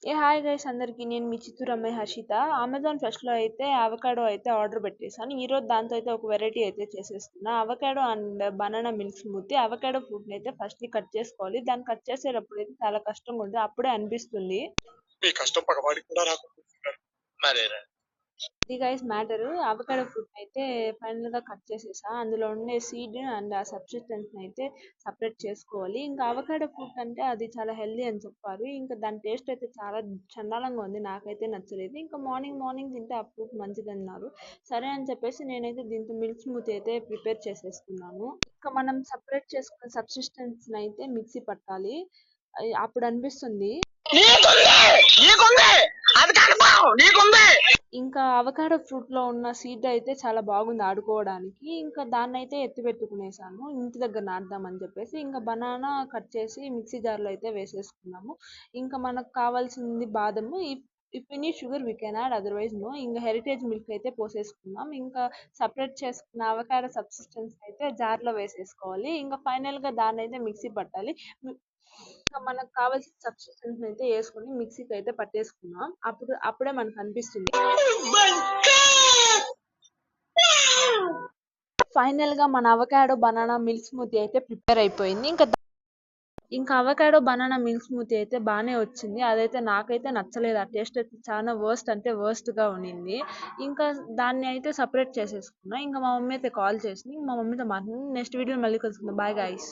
Hi guys అందరికి నేను మీ చిత్తూరు అమ్మాయి హర్షిత. అమెజాన్ ఫెస్ట్ లో అయితే అవకాడో అయితే ఆర్డర్ పెట్టేశాను. ఈ రోజు దాంతో అయితే ఒక వెరైటీ అయితే చేసేస్తున్నా. Avocado and banana milk smoothie. Avocado fruit ని అయితే ఫస్ట్ కట్ చేసుకోవాలి. దాన్ని కట్ చేసేటప్పుడు అయితే చాలా కష్టంగా ఉంటుంది, అప్పుడే అనిపిస్తుంది. మీ కష్టం పగవాడికి కూడా రాకుండా మరేరా. ఇది గైస్ మ్యాటర్. అవకాడో ఫ్రూట్ అయితే ఫైనల్ గా కట్ చేసేసా. అందులో ఉండే సీడ్ అండ్ ఆ సబ్స్టెన్స్ అయితే సపరేట్ చేసుకోవాలి. ఇంకా అవకాడో ఫ్రూట్ అంటే అది చాలా హెల్దీ అని చెప్పారు. ఇంకా దాని టేస్ట్ అయితే చాలా చండాలంగా ఉంది, నాకైతే నచ్చలేదు. ఇంకా మార్నింగ్ మార్నింగ్ తింటే ఆ ఫ్రూట్ మంచిది అన్నారు. సరే అని చెప్పేసి నేనైతే దీంతో మిల్క్ స్మూతీ అయితే ప్రిపేర్ చేసేసుకున్నాను. ఇంకా మనం సపరేట్ చేసుకున్న సబ్సిస్టెన్స్ అయితే మిక్సీ పట్టాలి. అప్పుడు అనిపిస్తుంది ఇంకా అవకాడో ఫ్రూట్ లో ఉన్న సీడ్ అయితే చాలా బాగుంది ఆడుకోవడానికి. ఇంకా దాన్ని అయితే ఎత్తి పెట్టుకునేసాను ఇంటి దగ్గర నాటుదామని చెప్పేసి. ఇంకా బనానా కట్ చేసి మిక్సీ జార్ లో అయితే వేసేసుకున్నాము. ఇంకా మనకు కావాల్సింది బాదము. If any sugar we can add, otherwise no. ఇంకా హెరిటేజ్ మిల్క్ అయితే పోసేసుకున్నాం. ఇంకా సపరేట్ చేసుకున్న అవకాడో సబ్సిస్టెన్స్ అయితే జార్ లో వేసేసుకోవాలి. ఇంకా ఫైనల్ గా దాన్ని అయితే మిక్సీ పట్టాలి. ఇంకా మనకు కావాల్సిన సబ్స్టెన్స్ అయితే వేసుకొని మిక్సీకి అయితే పట్టేసుకున్నాం. అప్పుడే మనకు అనిపిస్తుంది. ఫైనల్ గా మన అవకాడో బనానా మిల్క్ స్మూతీ అయితే ప్రిపేర్ అయిపోయింది. ఇంకా అవకాడో బనానా మిల్క్ స్మూతీ అయితే బాగానే వచ్చింది. అదైతే నాకైతే నచ్చలేదు. ఆ టేస్ట్ అయితే చాలా వర్స్ట్ అంటే వర్స్ట్ గా ఉండింది. ఇంకా దాన్ని అయితే సపరేట్ చేసేసుకున్నా. ఇంకా మా మమ్మీ అయితే కాల్ చేసింది. మా మమ్మీతో మాట్లాడి నెక్స్ట్ వీడియో మళ్ళీ కలుసుకుందాం. Bye guys.